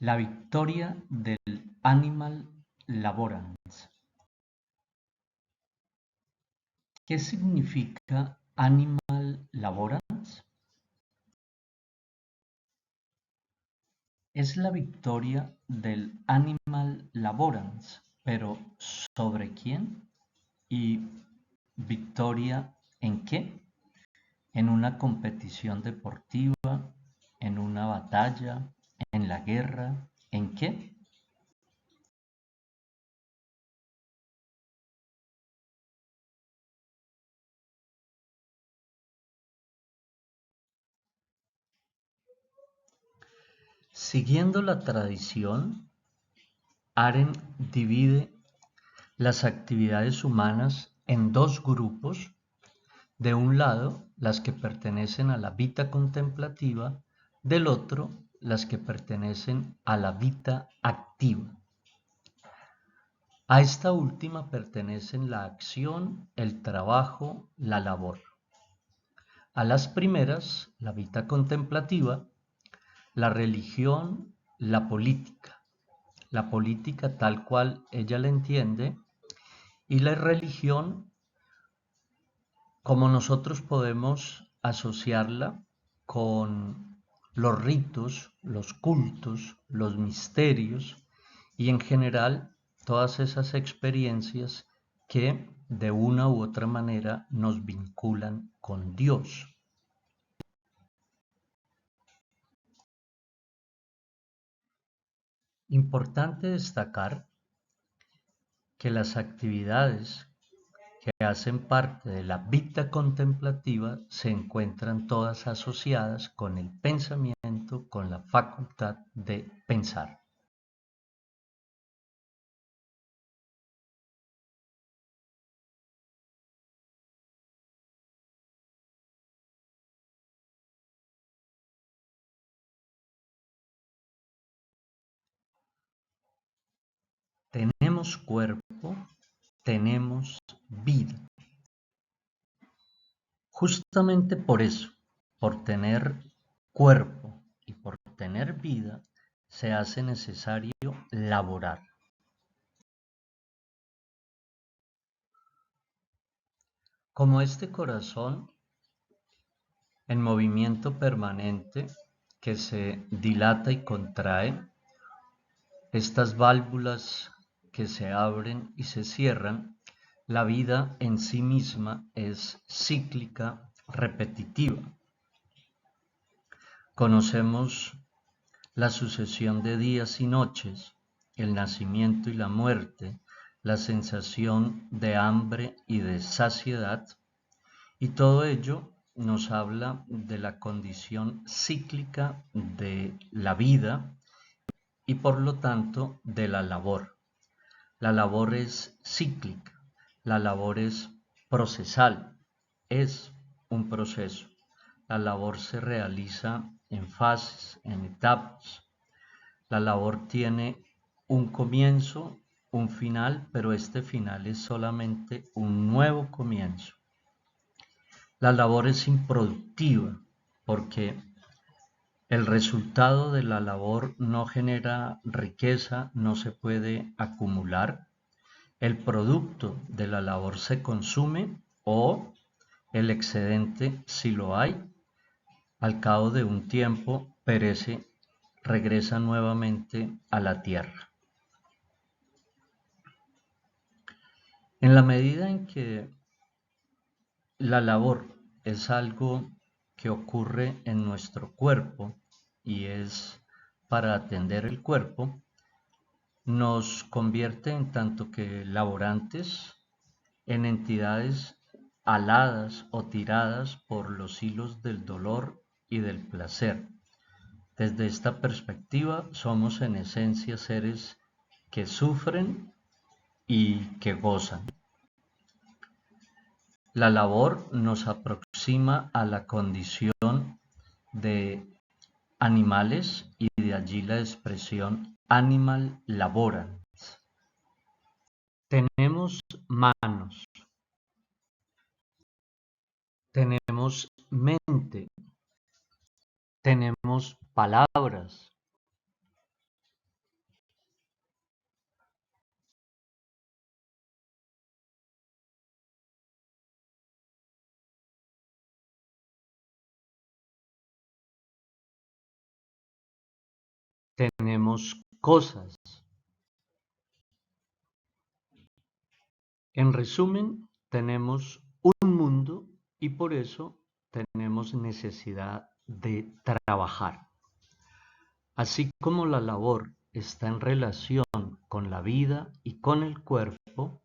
La victoria del Animal Laborance. ¿Qué significa Animal Laborance? Es la victoria del Animal Laborance, pero ¿sobre quién? ¿Y victoria en qué? ¿En una competición deportiva? ¿En una batalla? ¿En la guerra? ¿En qué? Siguiendo la tradición, Arendt divide las actividades humanas en dos grupos: de un lado, las que pertenecen a la vita contemplativa; del otro, las que pertenecen a la vita activa. A esta última pertenecen la acción, el trabajo, la labor. A las primeras, la vita contemplativa, la religión, la política tal cual ella la entiende, y la religión como nosotros podemos asociarla con los ritos, los cultos, los misterios y en general todas esas experiencias que de una u otra manera nos vinculan con Dios. Importante destacar que las actividades que hacen parte de la vita contemplativa se encuentran todas asociadas con el pensamiento, con la facultad de pensar. Tenemos cuerpo, tenemos vida. Justamente por eso, por tener cuerpo y por tener vida, se hace necesario laborar. Como este corazón en movimiento permanente que se dilata y contrae, estas válvulas que se abren y se cierran, la vida en sí misma es cíclica, repetitiva. Conocemos la sucesión de días y noches, el nacimiento y la muerte, la sensación de hambre y de saciedad, y todo ello nos habla de la condición cíclica de la vida y por lo tanto de la labor. La labor es cíclica, la labor es procesal, es un proceso. La labor se realiza en fases, en etapas. La labor tiene un comienzo, un final, pero este final es solamente un nuevo comienzo. La labor es improductiva porque el resultado de la labor no genera riqueza, no se puede acumular. El producto de la labor se consume o el excedente, si lo hay, al cabo de un tiempo perece, regresa nuevamente a la tierra. En la medida en que la labor es algo que ocurre en nuestro cuerpo y es para atender el cuerpo, nos convierte en tanto que laborantes en entidades aladas o tiradas por los hilos del dolor y del placer. Desde esta perspectiva, somos en esencia seres que sufren y que gozan. La labor nos aproxima a la condición de animales y de allí la expresión animal laborans. Tenemos manos, tenemos mente, tenemos palabras, tenemos cosas. En resumen, tenemos un mundo y por eso tenemos necesidad de trabajar. Así como la labor está en relación con la vida y con el cuerpo,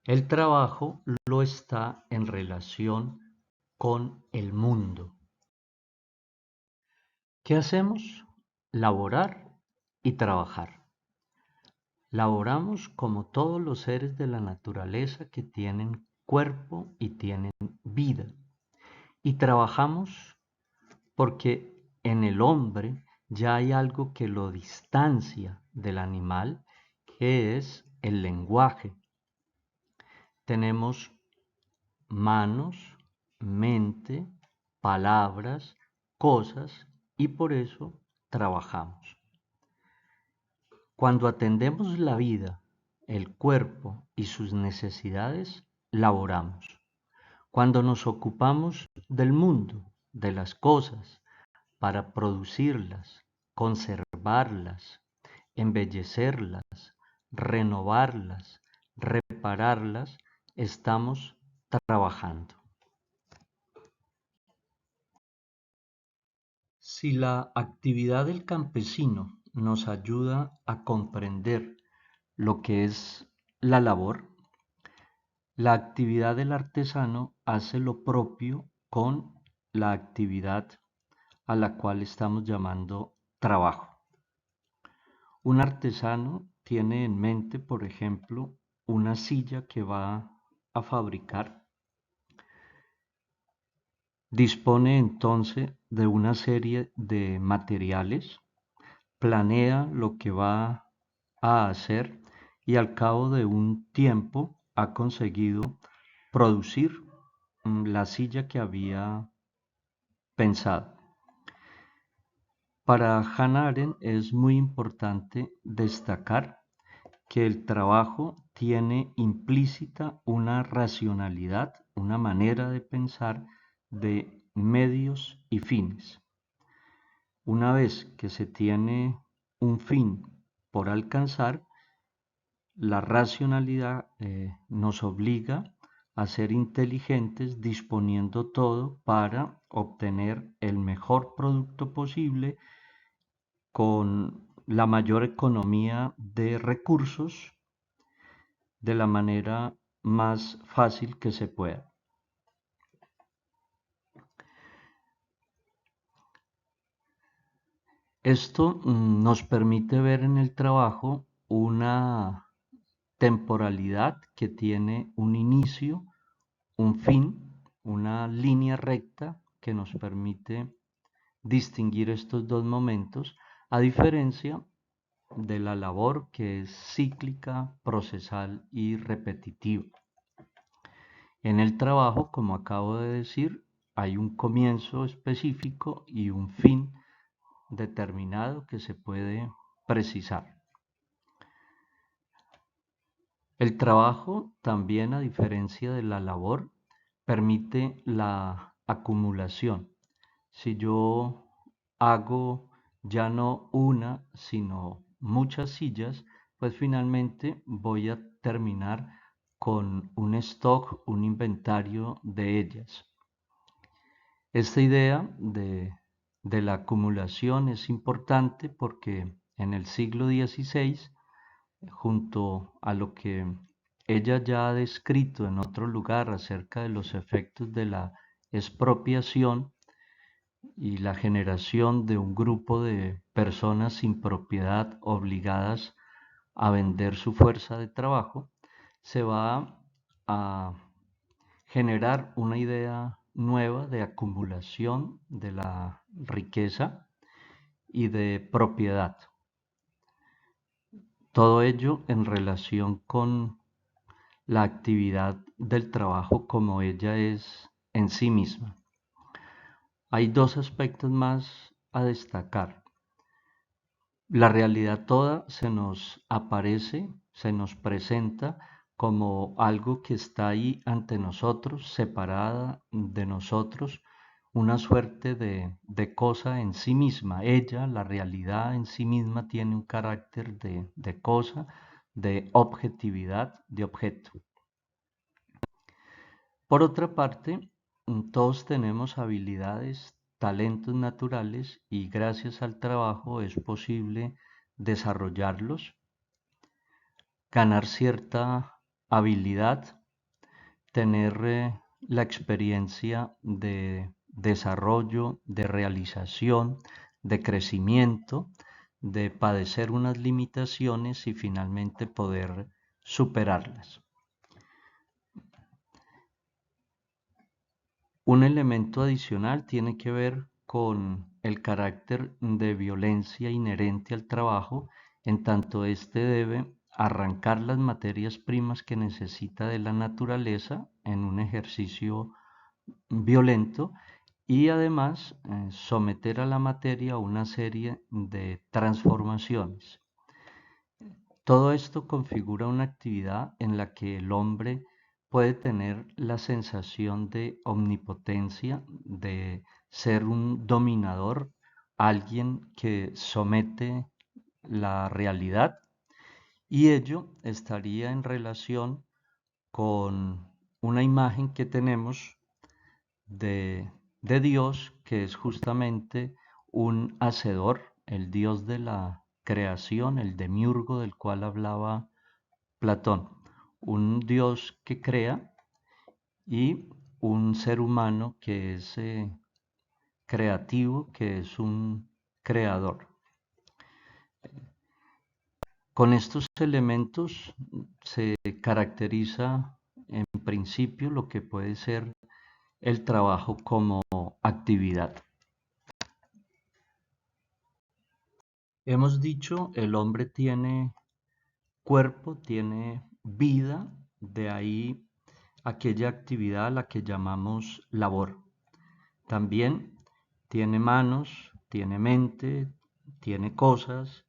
el trabajo lo está en relación con el mundo. ¿Qué hacemos? Laborar y trabajar. Laboramos como todos los seres de la naturaleza que tienen cuerpo y tienen vida. Y trabajamos porque en el hombre ya hay algo que lo distancia del animal, que es el lenguaje. Tenemos manos, mente, palabras, cosas y por eso trabajamos. Cuando atendemos la vida, el cuerpo y sus necesidades, laboramos. Cuando nos ocupamos del mundo, de las cosas, para producirlas, conservarlas, embellecerlas, renovarlas, repararlas, estamos trabajando. Si la actividad del campesino nos ayuda a comprender lo que es la labor, la actividad del artesano hace lo propio con la actividad a la cual estamos llamando trabajo. Un artesano tiene en mente, por ejemplo, una silla que va a fabricar. Dispone entonces de una serie de materiales, planea lo que va a hacer y al cabo de un tiempo ha conseguido producir la silla que había pensado. Para Hannah Arendt es muy importante destacar que el trabajo tiene implícita una racionalidad, una manera de pensar de medios y fines. Una vez que se tiene un fin por alcanzar, la racionalidad nos obliga a ser inteligentes disponiendo todo para obtener el mejor producto posible con la mayor economía de recursos de la manera más fácil que se pueda. Esto nos permite ver en el trabajo una temporalidad que tiene un inicio, un fin, una línea recta que nos permite distinguir estos dos momentos, a diferencia de la labor que es cíclica, procesal y repetitiva. En el trabajo, como acabo de decir, hay un comienzo específico y un fin determinado que se puede precisar. El trabajo también, a diferencia de la labor, permite la acumulación. Si yo hago ya no una, sino muchas sillas, pues finalmente voy a terminar con un stock, un inventario de ellas. Esta idea de la acumulación es importante porque en el siglo XVI, junto a lo que ella ya ha descrito en otro lugar acerca de los efectos de la expropiación y la generación de un grupo de personas sin propiedad obligadas a vender su fuerza de trabajo, se va a generar una idea nueva de acumulación de la riqueza y de propiedad. Todo ello en relación con la actividad del trabajo como ella es en sí misma. Hay dos aspectos más a destacar. La realidad toda se nos aparece, se nos presenta como algo que está ahí ante nosotros, separada de nosotros, una suerte de cosa en sí misma. Ella, la realidad en sí misma, tiene un carácter de cosa, de objetividad, de objeto. Por otra parte, todos tenemos habilidades, talentos naturales y gracias al trabajo es posible desarrollarlos, ganar cierta habilidad, tener la experiencia de desarrollo, de realización, de crecimiento, de padecer unas limitaciones y finalmente poder superarlas. Un elemento adicional tiene que ver con el carácter de violencia inherente al trabajo, en tanto éste debe arrancar las materias primas que necesita de la naturaleza en un ejercicio violento y además someter a la materia una serie de transformaciones. Todo esto configura una actividad en la que el hombre puede tener la sensación de omnipotencia, de ser un dominador, alguien que somete la realidad, y ello estaría en relación con una imagen que tenemos de Dios, que es justamente un hacedor, el Dios de la creación, el demiurgo del cual hablaba Platón, un Dios que crea y un ser humano que es creativo, que es un creador. Con estos elementos se caracteriza en principio lo que puede ser el trabajo como actividad. Hemos dicho, el hombre tiene cuerpo, tiene vida, de ahí aquella actividad a la que llamamos labor. También tiene manos, tiene mente, tiene cosas,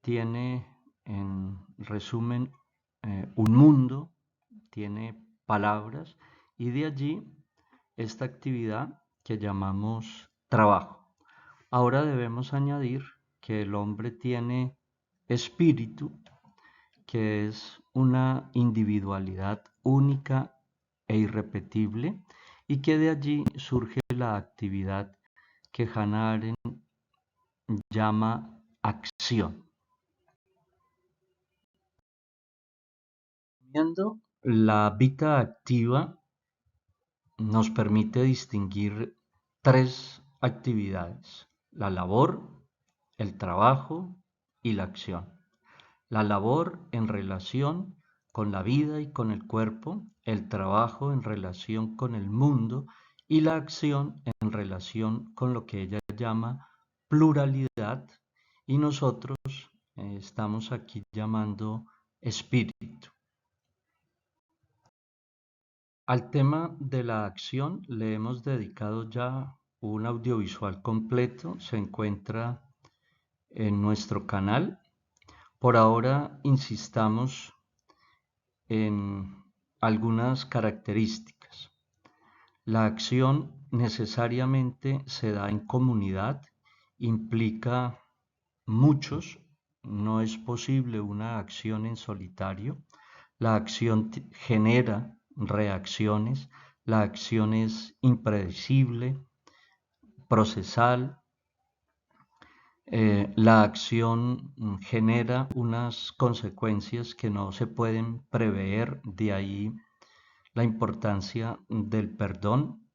tiene, en resumen, un mundo, tiene palabras, y de allí esta actividad que llamamos trabajo. Ahora debemos añadir que el hombre tiene espíritu, que es una individualidad única e irrepetible, y que de allí surge la actividad que Hannah Arendt llama acción. La vida activa nos permite distinguir tres actividades: la labor, el trabajo y la acción. La labor en relación con la vida y con el cuerpo, el trabajo en relación con el mundo y la acción en relación con lo que ella llama pluralidad y nosotros estamos aquí llamando espíritu. Al tema de la acción le hemos dedicado ya un audiovisual completo, se encuentra en nuestro canal. Por ahora insistamos en algunas características. La acción necesariamente se da en comunidad, implica muchos, no es posible una acción en solitario. La acción genera reacciones, la acción es impredecible, procesal, la acción genera unas consecuencias que no se pueden prever, de ahí la importancia del perdón.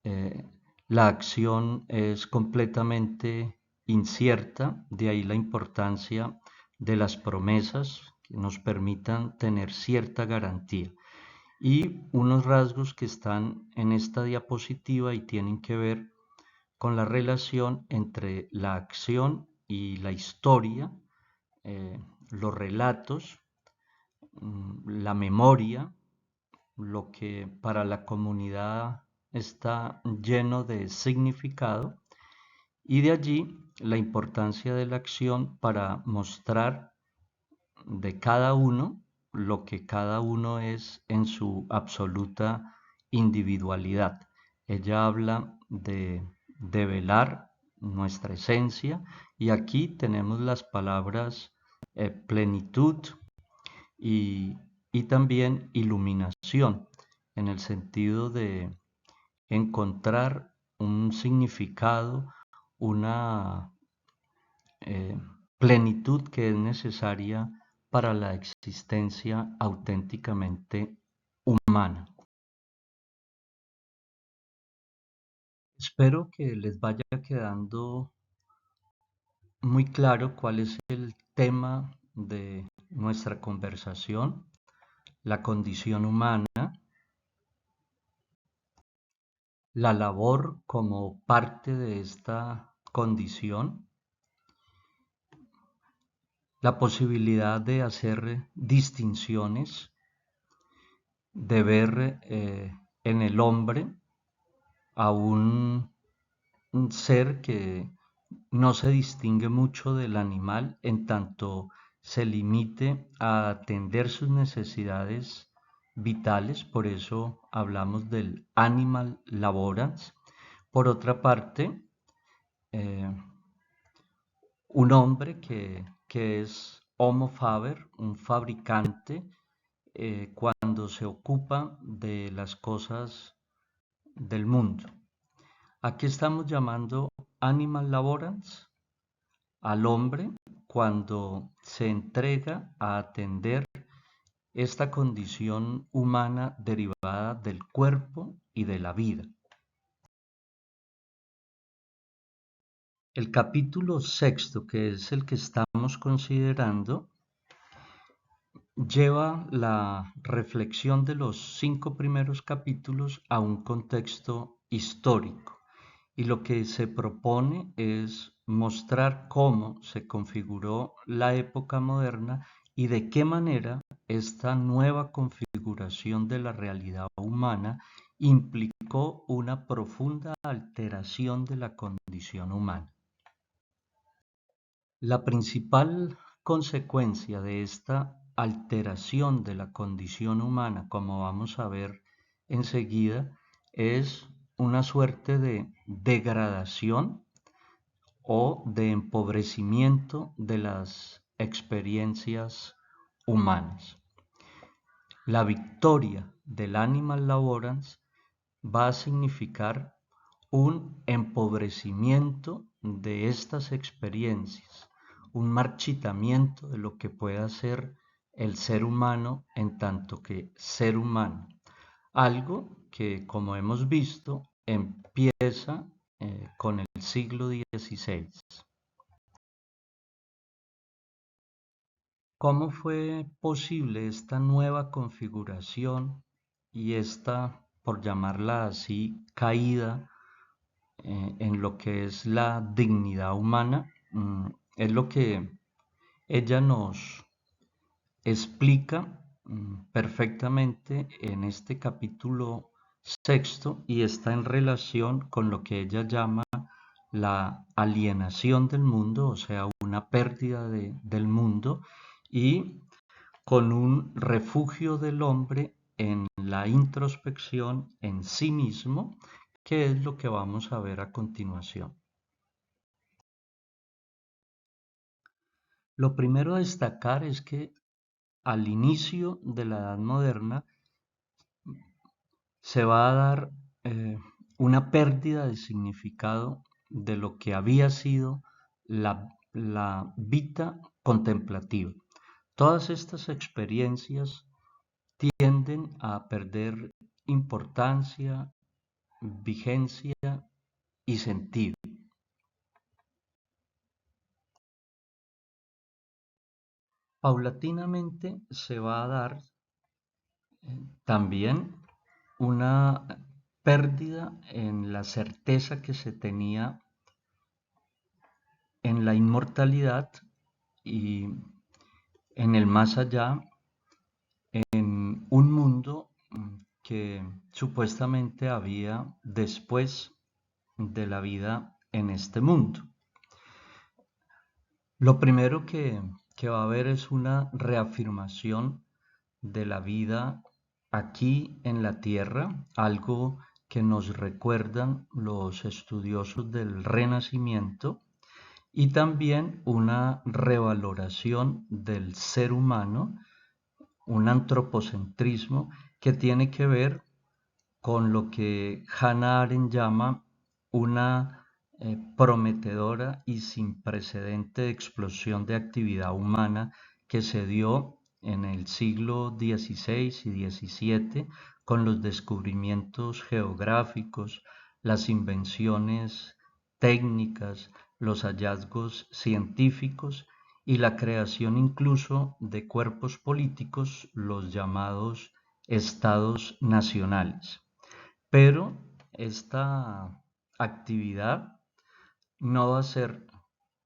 Eh, la acción es completamente incierta, de ahí la importancia de las promesas que nos permitan tener cierta garantía. Y unos rasgos que están en esta diapositiva y tienen que ver con la relación entre la acción y la historia, los relatos, la memoria, lo que para la comunidad está lleno de significado, y de allí la importancia de la acción para mostrar de cada uno lo que cada uno es en su absoluta individualidad. Ella habla de velar nuestra esencia. Y aquí tenemos las palabras plenitud y, y también iluminación, en el sentido de encontrar un significado, una eh, plenitud que es necesaria para la existencia auténticamente humana. Espero que les vaya quedando muy claro cuál es el tema de nuestra conversación, la condición humana, la labor como parte de esta condición, la posibilidad de hacer distinciones, de ver en el hombre a un ser que no se distingue mucho del animal en tanto se limite a atender sus necesidades vitales, por eso hablamos del animal laborans. Por otra parte, eh, un hombre que es homo faber, un fabricante, cuando se ocupa de las cosas del mundo. Aquí estamos llamando animal laborans al hombre cuando se entrega a atender esta condición humana derivada del cuerpo y de la vida. El capítulo sexto, que es el que estamos considerando, lleva la reflexión de los 5 primeros capítulos a un contexto histórico y lo que se propone es mostrar cómo se configuró la época moderna y de qué manera esta nueva configuración de la realidad humana implicó una profunda alteración de la condición humana. La principal consecuencia de esta alteración de la condición humana, como vamos a ver enseguida, es una suerte de degradación o de empobrecimiento de las experiencias humanas. La victoria del animal laborans va a significar un empobrecimiento de estas experiencias, un marchitamiento de lo que pueda ser el ser humano en tanto que ser humano. Algo que, como hemos visto, empieza con el siglo XVI. ¿Cómo fue posible esta nueva configuración y esta, por llamarla así, caída en lo que es la dignidad humana? Es lo que ella nos explica perfectamente en este capítulo sexto y está en relación con lo que ella llama la alienación del mundo, o sea, una pérdida del mundo y con un refugio del hombre en la introspección en sí mismo, que es lo que vamos a ver a continuación. Lo primero a destacar es que al inicio de la Edad Moderna se va a dar una pérdida de significado de lo que había sido la vida contemplativa. Todas estas experiencias tienden a perder importancia, vigencia y sentido. Paulatinamente se va a dar también una pérdida en la certeza que se tenía en la inmortalidad y en el más allá, en un mundo que supuestamente había después de la vida en este mundo. Lo primero que va a haber es una reafirmación de la vida aquí en la tierra, algo que nos recuerdan los estudiosos del Renacimiento y también una revaloración del ser humano, un antropocentrismo que tiene que ver con lo que Hannah Arendt llama una prometedora y sin precedente explosión de actividad humana que se dio en el siglo XVI y XVII con los descubrimientos geográficos, las invenciones técnicas, los hallazgos científicos y la creación incluso de cuerpos políticos, los llamados estados nacionales. Pero esta actividad no va a ser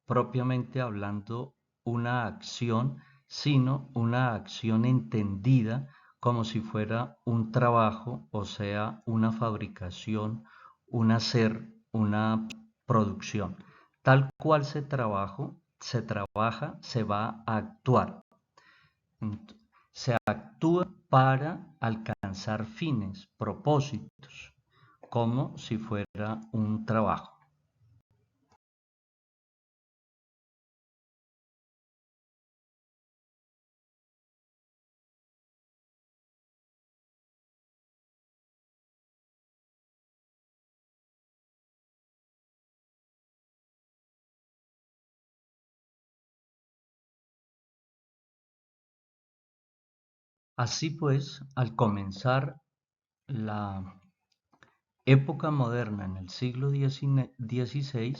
propiamente hablando una acción, sino una acción entendida como si fuera un trabajo, o sea, una fabricación, un hacer, una producción. Tal cual se trabaja, se va a actuar. Se actúa para alcanzar fines, propósitos, como si fuera un trabajo. Así pues, al comenzar la época moderna en el siglo XVI,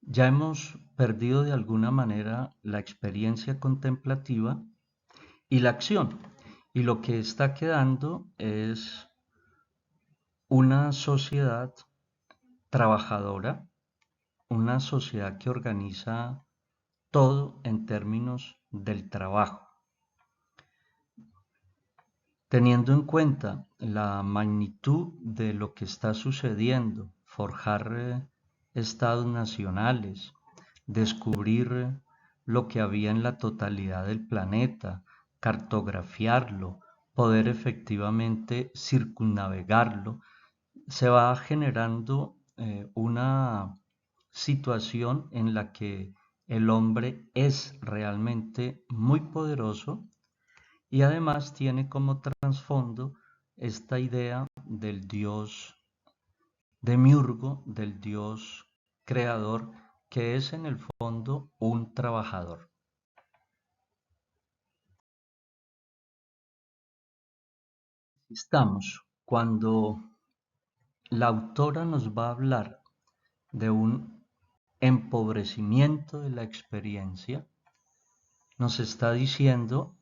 ya hemos perdido de alguna manera la experiencia contemplativa y la acción. Y lo que está quedando es una sociedad trabajadora, una sociedad que organiza todo en términos del trabajo. Teniendo en cuenta la magnitud de lo que está sucediendo, forjar estados nacionales, descubrir lo que había en la totalidad del planeta, cartografiarlo, poder efectivamente circunnavegarlo, se va generando una situación en la que el hombre es realmente muy poderoso y además tiene como trasfondo esta idea del dios demiurgo, del dios creador, que es en el fondo un trabajador. Estamos cuando la autora nos va a hablar de un empobrecimiento de la experiencia, nos está diciendo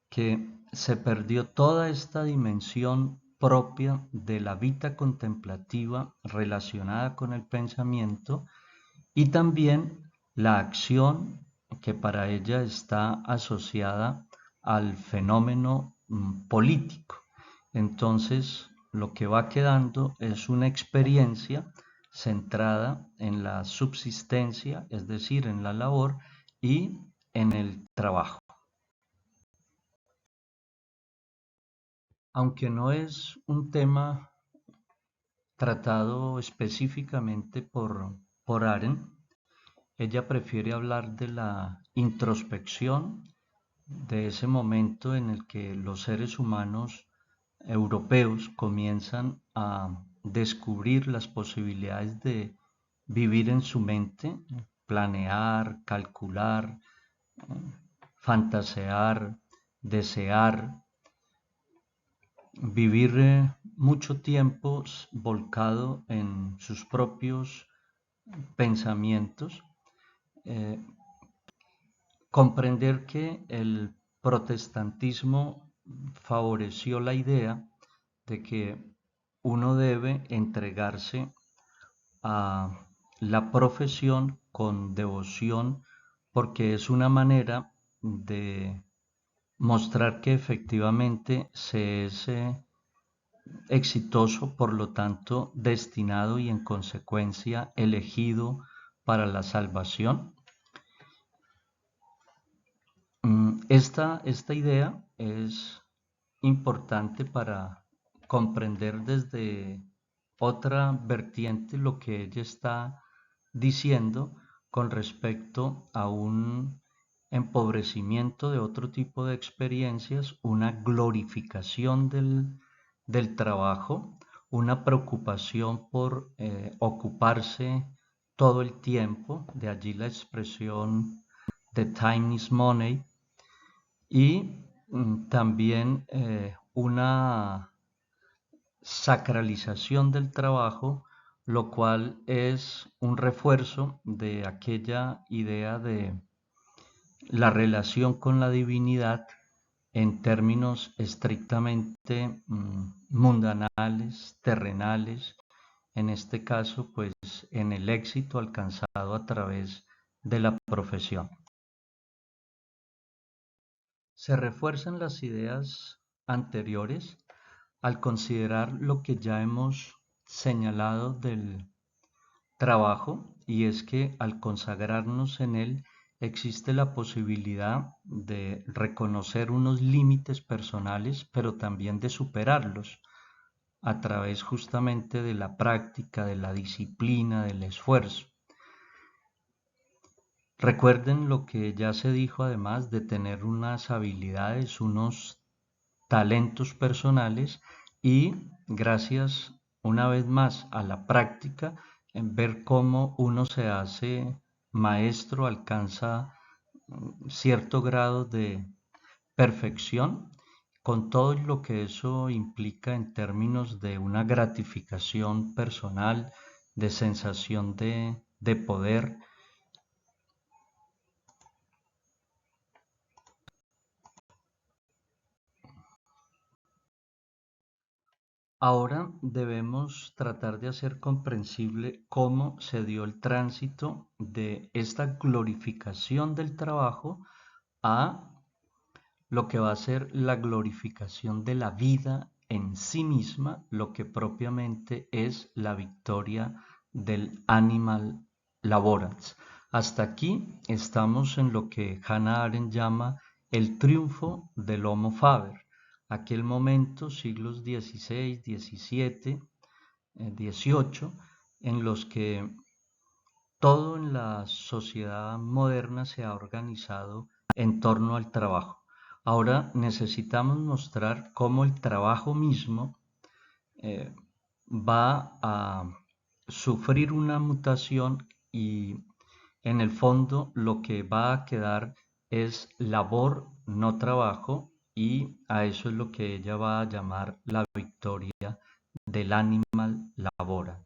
que se perdió toda esta dimensión propia de la vida contemplativa relacionada con el pensamiento y también la acción que para ella está asociada al fenómeno político. Entonces, lo que va quedando es una experiencia centrada en la subsistencia, es decir, en la labor y en el trabajo. Aunque no es un tema tratado específicamente por Arendt, ella prefiere hablar de la introspección, de ese momento en el que los seres humanos europeos comienzan a descubrir las posibilidades de vivir en su mente, planear, calcular, fantasear, desear, vivir mucho tiempo volcado en sus propios pensamientos, eh, comprender que el protestantismo favoreció la idea de que uno debe entregarse a la profesión con devoción porque es una manera de mostrar que efectivamente se es exitoso, por lo tanto destinado y en consecuencia elegido para la salvación. Esta idea es importante para comprender desde otra vertiente lo que ella está diciendo con respecto a un empobrecimiento de otro tipo de experiencias, una glorificación del trabajo, una preocupación por ocuparse todo el tiempo, de allí la expresión the time is money, y también una sacralización del trabajo, lo cual es un refuerzo de aquella idea de la relación con la divinidad en términos estrictamente mundanales, terrenales, en este caso, pues en el éxito alcanzado a través de la profesión. Se refuerzan las ideas anteriores al considerar lo que ya hemos señalado del trabajo, y es que al consagrarnos en él existe la posibilidad de reconocer unos límites personales, pero también de superarlos a través justamente de la práctica, de la disciplina, del esfuerzo. Recuerden lo que ya se dijo además de tener unas habilidades, unos talentos personales, y gracias una vez más a la práctica, en ver cómo uno se hace maestro, alcanza cierto grado de perfección, con todo lo que eso implica en términos de una gratificación personal, de sensación de poder. Ahora debemos tratar de hacer comprensible cómo se dio el tránsito de esta glorificación del trabajo a lo que va a ser la glorificación de la vida en sí misma, lo que propiamente es la victoria del animal laborans. Hasta aquí estamos en lo que Hannah Arendt llama el triunfo del Homo Faber. Aquel momento, siglos XVI, XVII, XVIII, en los que todo en la sociedad moderna se ha organizado en torno al trabajo. Ahora necesitamos mostrar cómo el trabajo mismo eh, va a sufrir una mutación, y en el fondo lo que va a quedar es labor, no trabajo, y a eso es lo que ella va a llamar la victoria del animal labora.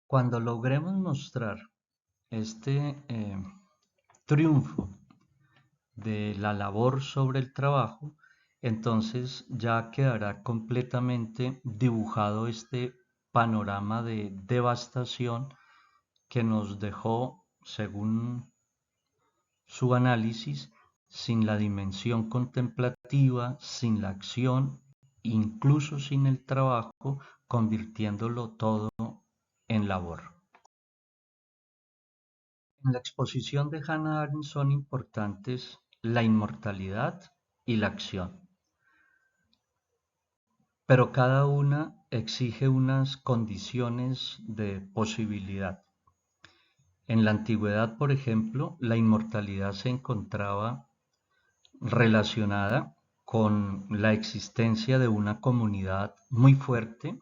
Cuando logremos mostrar este triunfo de la labor sobre el trabajo, entonces ya quedará completamente dibujado este panorama de devastación que nos dejó, según su análisis, sin la dimensión contemplativa, sin la acción, incluso sin el trabajo, convirtiéndolo todo en labor. En la exposición de Hannah Arendt son importantes la inmortalidad y la acción, pero cada una exige unas condiciones de posibilidad. En la antigüedad, por ejemplo, la inmortalidad se encontraba relacionada con la existencia de una comunidad muy fuerte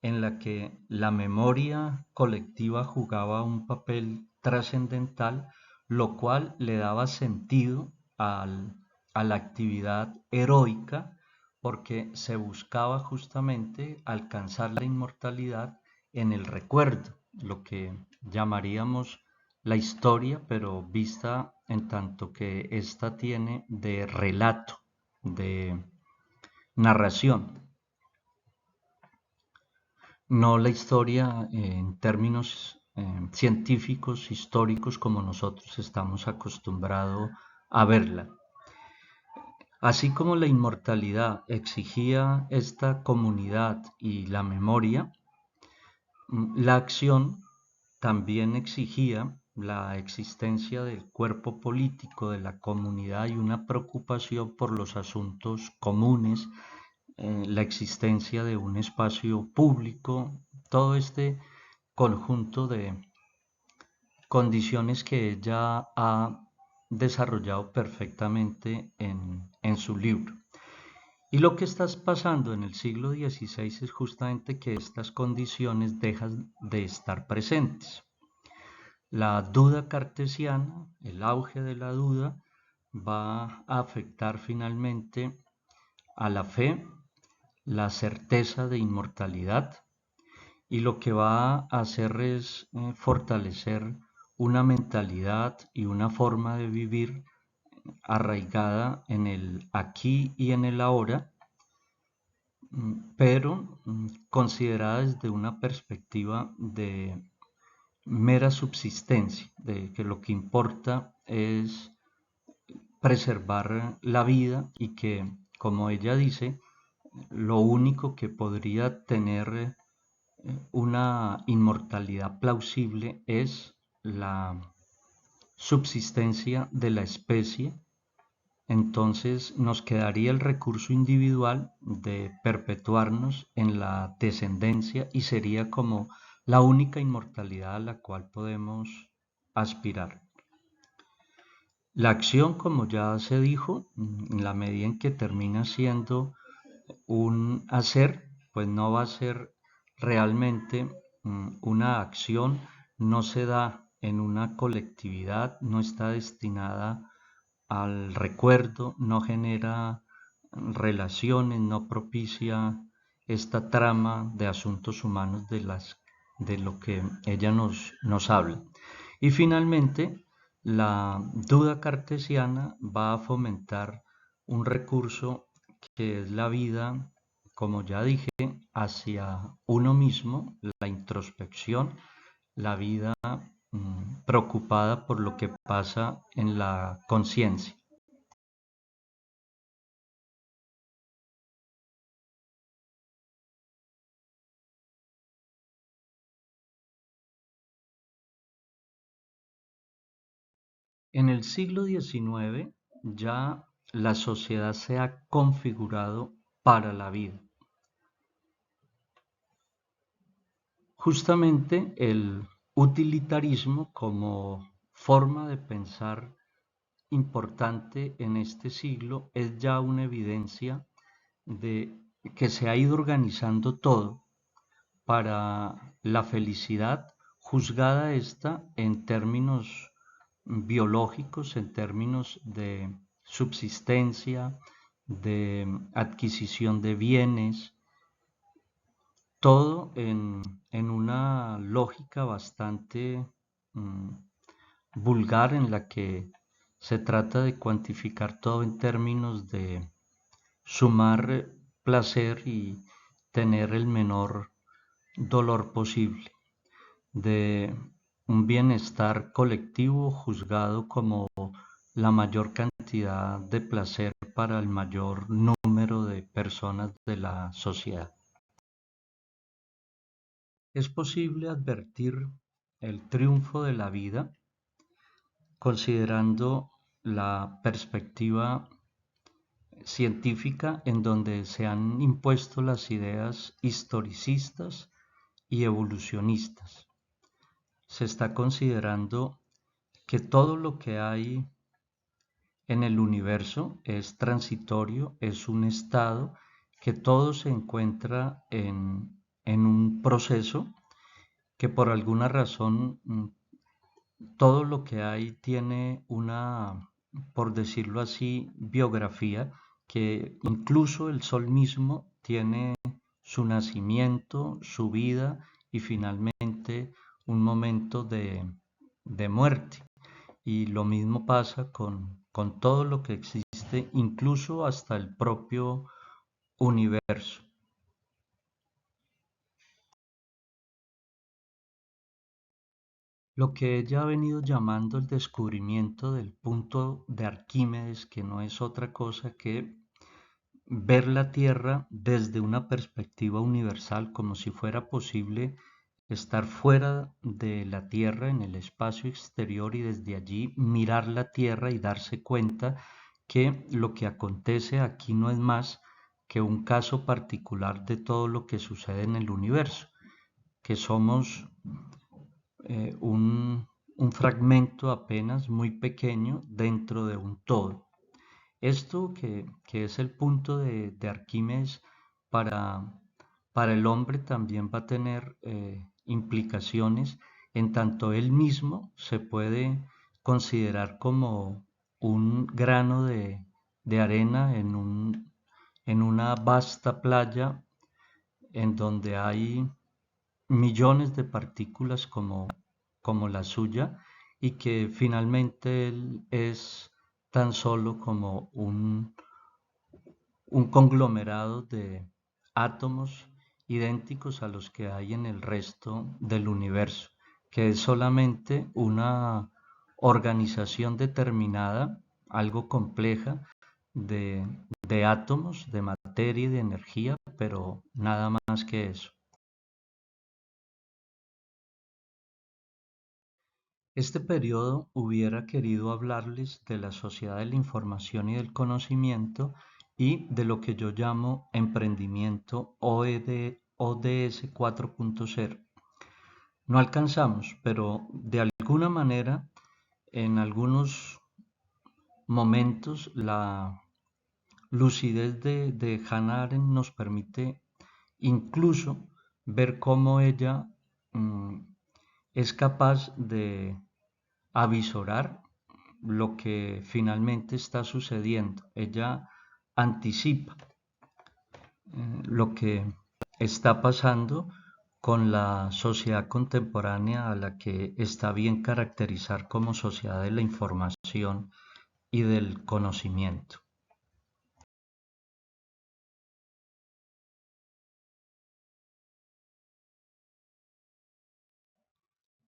en la que la memoria colectiva jugaba un papel trascendental, lo cual le daba sentido a la actividad heroica, porque se buscaba justamente alcanzar la inmortalidad en el recuerdo, lo que llamaríamos la historia, pero vista en tanto que ésta tiene de relato, de narración, no la historia en términos científicos, históricos, como nosotros estamos acostumbrados a verla. Así como la inmortalidad exigía esta comunidad y la memoria, la acción también exigía la existencia del cuerpo político de la comunidad y una preocupación por los asuntos comunes, la existencia de un espacio público, todo este conjunto de condiciones que ella ha desarrollado perfectamente en su libro. Y lo que está pasando en el siglo XVI es justamente que estas condiciones dejan de estar presentes. La duda cartesiana, el auge de la duda, va a afectar finalmente a la fe, la certeza de inmortalidad, y lo que va a hacer es fortalecer una mentalidad y una forma de vivir arraigada en el aquí y en el ahora, pero considerada desde una perspectiva de mera subsistencia, de que lo que importa es preservar la vida y que, como ella dice, lo único que podría tener una inmortalidad plausible es la subsistencia de la especie. Entonces nos quedaría el recurso individual de perpetuarnos en la descendencia y sería como la única inmortalidad a la cual podemos aspirar. La acción, como ya se dijo, en la medida en que termina siendo un hacer, pues no va a ser realmente una acción, no se da en una colectividad, no está destinada al recuerdo, no genera relaciones, no propicia esta trama de asuntos humanos de lo que ella nos habla. Y finalmente, la duda cartesiana va a fomentar un recurso que es la vida, como ya dije, hacia uno mismo, la introspección, la vida preocupada por lo que pasa en la conciencia. En el siglo XIX ya la sociedad se ha configurado para la vida. Justamente el utilitarismo como forma de pensar importante en este siglo es ya una evidencia de que se ha ido organizando todo para la felicidad, juzgada esta en términos biológicos, en términos de subsistencia, de adquisición de bienes, todo en una lógica bastante mm, vulgar en la que se trata de cuantificar todo en términos de sumar placer y tener el menor dolor posible, de un bienestar colectivo juzgado como la mayor cantidad de placer para el mayor número de personas de la sociedad. Es posible advertir el triunfo de la vida considerando la perspectiva científica en donde se han impuesto las ideas historicistas y evolucionistas. Se está considerando que todo lo que hay en el universo es transitorio, es un estado, que todo se encuentra en un proceso, que por alguna razón todo lo que hay tiene una, por decirlo así, biografía, que incluso el sol mismo tiene su nacimiento, su vida y finalmente un momento de muerte. Y lo mismo pasa con todo lo que existe, incluso hasta el propio universo. Lo que ella ha venido llamando el descubrimiento del punto de Arquímedes, que no es otra cosa que ver la Tierra desde una perspectiva universal, como si fuera posible estar fuera de la Tierra en el espacio exterior y desde allí mirar la Tierra y darse cuenta que lo que acontece aquí no es más que un caso particular de todo lo que sucede en el universo, que somos un fragmento apenas muy pequeño dentro de un todo. Esto que es el punto de Arquímedes para, para el hombre también va a tener implicaciones en tanto él mismo se puede considerar como un grano de arena en una vasta playa en donde hay millones de partículas como la suya y que finalmente él es tan solo como un conglomerado de átomos idénticos a los que hay en el resto del universo, que es solamente una organización determinada, algo compleja, de átomos, de materia y de energía, pero nada más que eso. Este periodo hubiera querido hablarles de la sociedad de la información y del conocimiento y de lo que yo llamo emprendimiento ODS 4.0. No alcanzamos, pero de alguna manera, en algunos momentos, la lucidez de Hannah Arendt nos permite incluso ver cómo ella mm, es capaz de avisorar lo que finalmente está sucediendo. Ella anticipa lo que está pasando con la sociedad contemporánea a la que está bien caracterizar como sociedad de la información y del conocimiento.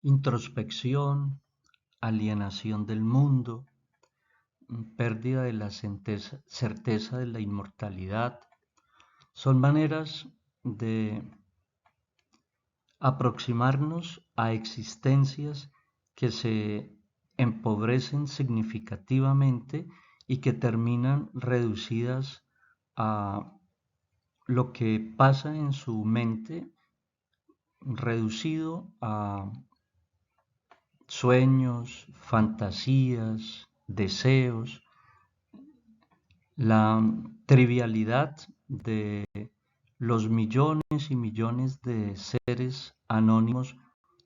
Introspección, alienación del mundo, pérdida de la certeza de la inmortalidad, son maneras de aproximarnos a existencias que se empobrecen significativamente y que terminan reducidas a lo que pasa en su mente, reducido a sueños, fantasías, deseos, la trivialidad de los millones y millones de seres anónimos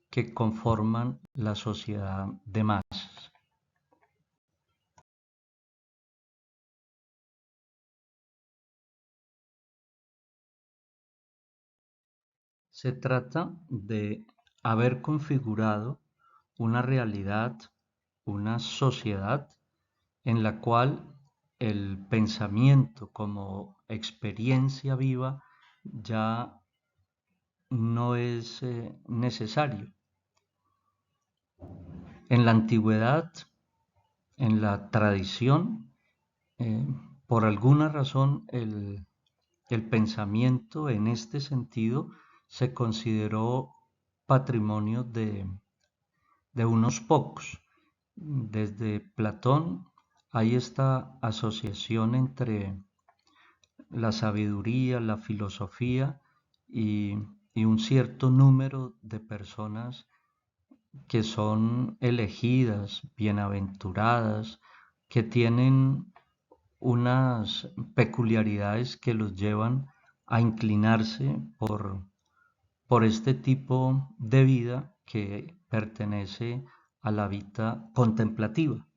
que conforman la sociedad de masas. Se trata de haber configurado una realidad, una sociedad en la cual el pensamiento como experiencia viva ya no es necesario. En la antigüedad, en la tradición, eh, por alguna razón el pensamiento en este sentido se consideró patrimonio de unos pocos. Desde Platón hay esta asociación entre la sabiduría, la filosofía y un cierto número de personas que son elegidas, bienaventuradas, que tienen unas peculiaridades que los llevan a inclinarse por este tipo de vida que pertenece a la vida contemplativa.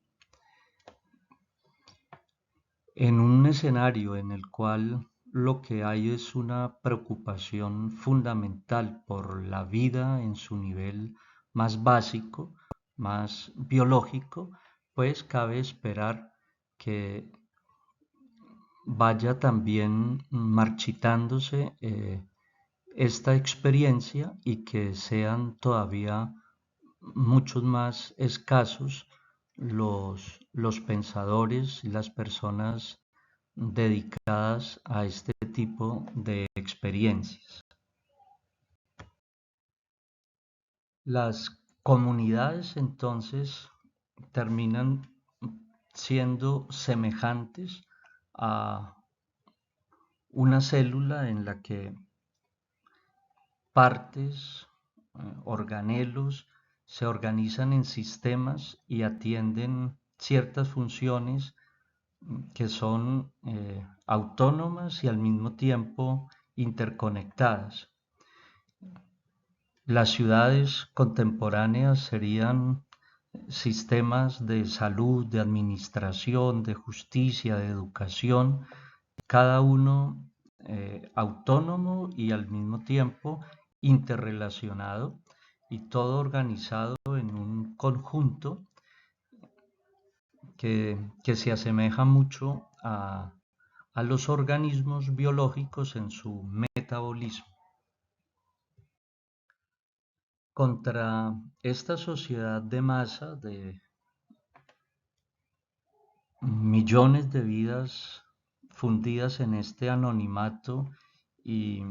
En un escenario en el cual lo que hay es una preocupación fundamental por la vida en su nivel más básico, más biológico, pues cabe esperar que vaya también marchitándose esta experiencia y que sean todavía muchos más escasos los pensadores y las personas dedicadas a este tipo de experiencias. Las comunidades entonces terminan siendo semejantes a una célula en la que partes, organelos, se organizan en sistemas y atienden ciertas funciones que son autónomas y al mismo tiempo interconectadas. Las ciudades contemporáneas serían sistemas de salud, de administración, de justicia, de educación, cada uno autónomo y al mismo tiempo interrelacionado y todo organizado en un conjunto que se asemeja mucho a los organismos biológicos en su metabolismo. Contra esta sociedad de masa de millones de vidas fundidas en este anonimato y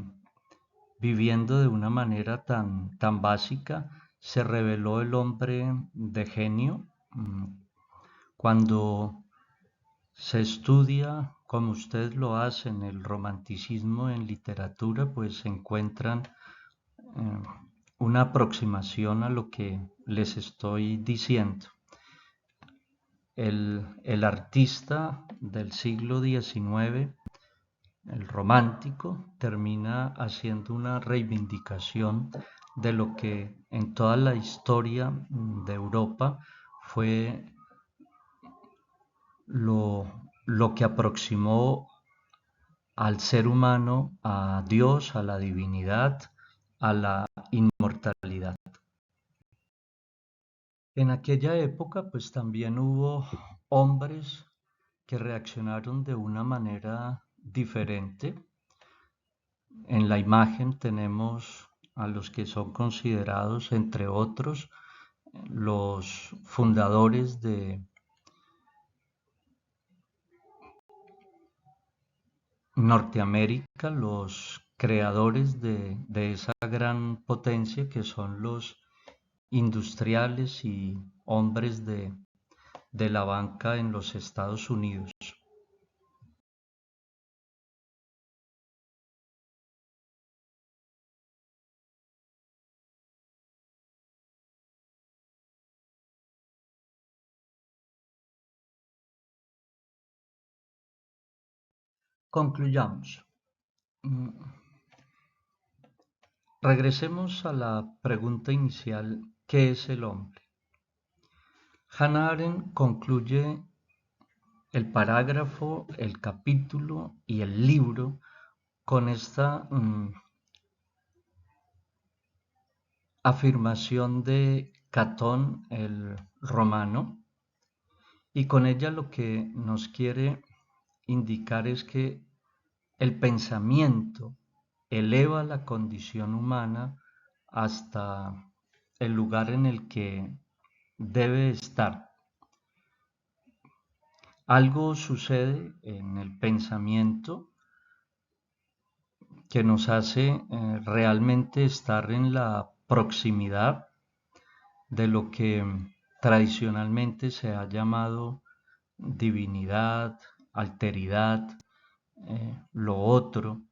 viviendo de una manera tan básica, se reveló el hombre de genio. Cuando se estudia, como ustedes lo hacen, el romanticismo en literatura, pues se encuentran eh, una aproximación a lo que les estoy diciendo. El artista del siglo XIX, el romántico, termina haciendo una reivindicación de lo que en toda la historia de Europa fue lo que aproximó al ser humano a Dios, a la divinidad, a la inmortalidad. En aquella época, pues también hubo hombres que reaccionaron de una manera diferente. En la imagen tenemos a los que son considerados, entre otros, los fundadores de Norteamérica, los creadores de esa gran potencia que son los industriales y hombres de la banca en los Estados Unidos. Concluyamos. Regresemos a la pregunta inicial, ¿qué es el hombre? Hannah Arendt concluye el parágrafo, el capítulo y el libro con esta afirmación de Catón el romano, y con ella lo que nos quiere indicar es que el pensamiento eleva la condición humana hasta el lugar en el que debe estar. Algo sucede en el pensamiento que nos hace realmente estar en la proximidad de lo que tradicionalmente se ha llamado divinidad, alteridad, lo otro.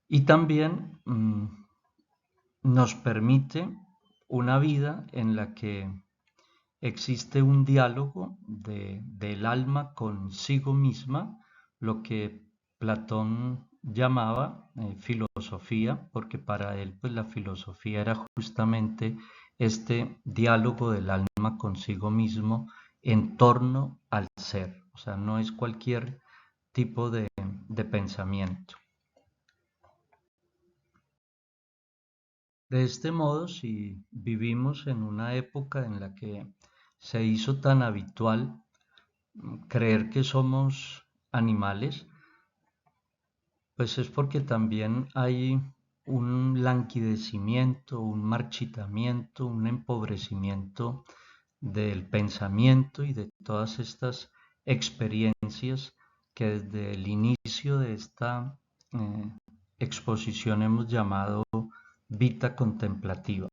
Y también nos permite una vida en la que existe un diálogo del alma consigo misma, lo que Platón llamaba filosofía, porque para él pues, la filosofía era justamente este diálogo del alma consigo mismo en torno al ser, o sea, no es cualquier tipo de pensamiento. De este modo, si vivimos en una época en la que se hizo tan habitual creer que somos animales, pues es porque también hay un languidecimiento, un marchitamiento, un empobrecimiento del pensamiento y de todas estas experiencias que desde el inicio de esta eh, exposición hemos llamado vita contemplativa.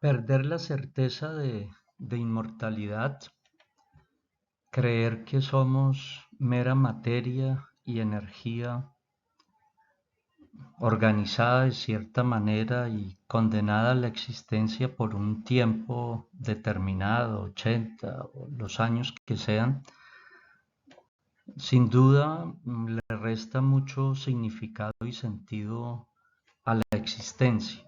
Perder la certeza de inmortalidad, creer que somos mera materia y energía organizada de cierta manera y condenada a la existencia por un tiempo determinado, 80 o los años que sean, sin duda le resta mucho significado y sentido a la existencia.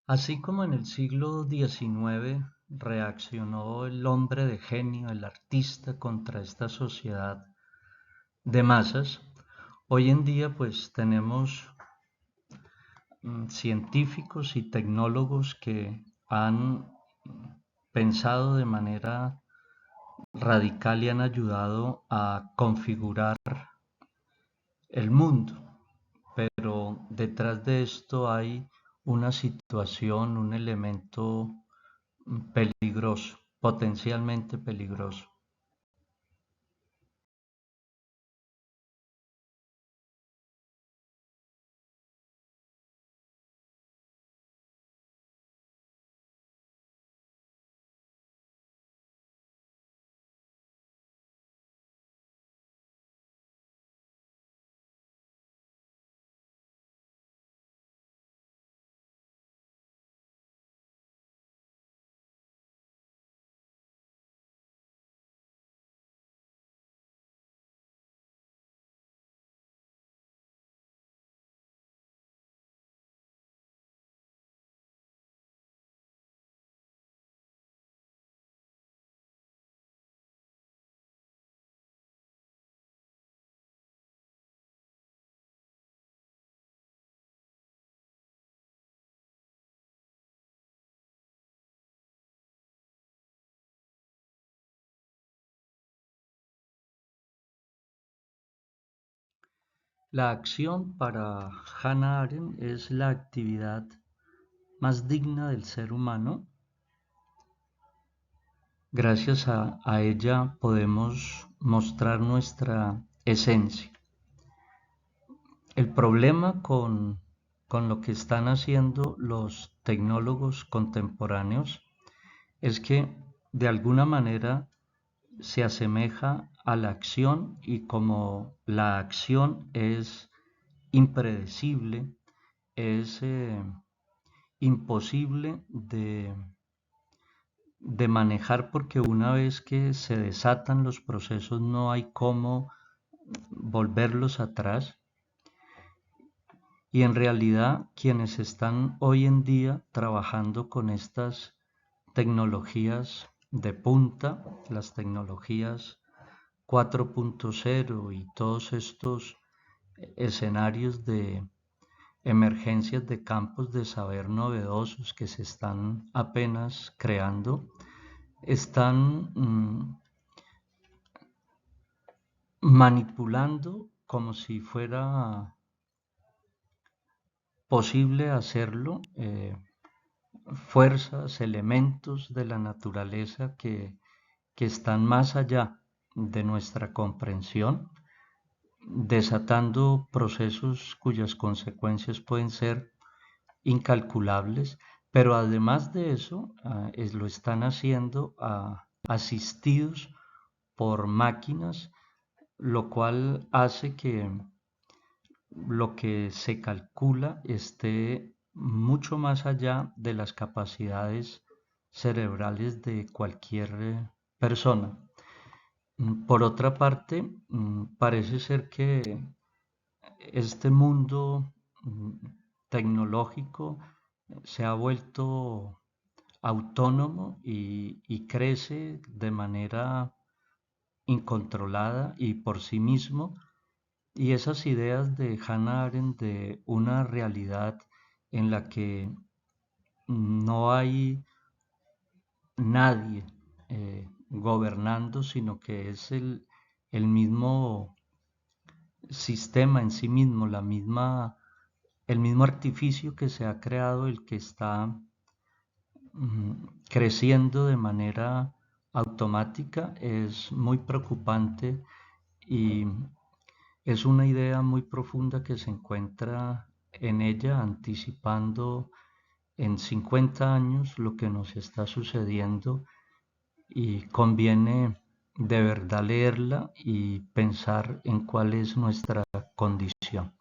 Así como en el siglo XIX reaccionó el hombre de genio, el artista contra esta sociedad de masas, hoy en día pues tenemos científicos y tecnólogos que han pensado de manera radical y han ayudado a configurar el mundo, pero detrás de esto hay una situación, un elemento peligroso, potencialmente peligroso. La acción para Hannah Arendt es la actividad más digna del ser humano. Gracias a ella podemos mostrar nuestra esencia. El problema con lo que están haciendo los tecnólogos contemporáneos es que de alguna manera se asemeja a la acción y como la acción es impredecible, es imposible de manejar porque una vez que se desatan los procesos no hay cómo volverlos atrás. Y en realidad quienes están hoy en día trabajando con estas tecnologías de punta, las tecnologías 4.0 y todos estos escenarios de emergencias de campos de saber novedosos que se están apenas creando, están manipulando como si fuera posible hacerlo, fuerzas, elementos de la naturaleza que están más allá de nuestra comprensión, desatando procesos cuyas consecuencias pueden ser incalculables, pero además de eso, lo están haciendo asistidos por máquinas, lo cual hace que lo que se calcula esté mucho más allá de las capacidades cerebrales de cualquier persona. Por otra parte, parece ser que este mundo tecnológico se ha vuelto autónomo y crece de manera incontrolada y por sí mismo, y esas ideas de Hannah Arendt de una realidad en la que no hay nadie gobernando, sino que es el mismo sistema en sí mismo, el mismo artificio que se ha creado, el que está creciendo de manera automática, es muy preocupante y es una idea muy profunda que se encuentra en ella, anticipando en 50 años lo que nos está sucediendo, y conviene de verdad leerla y pensar en cuál es nuestra condición.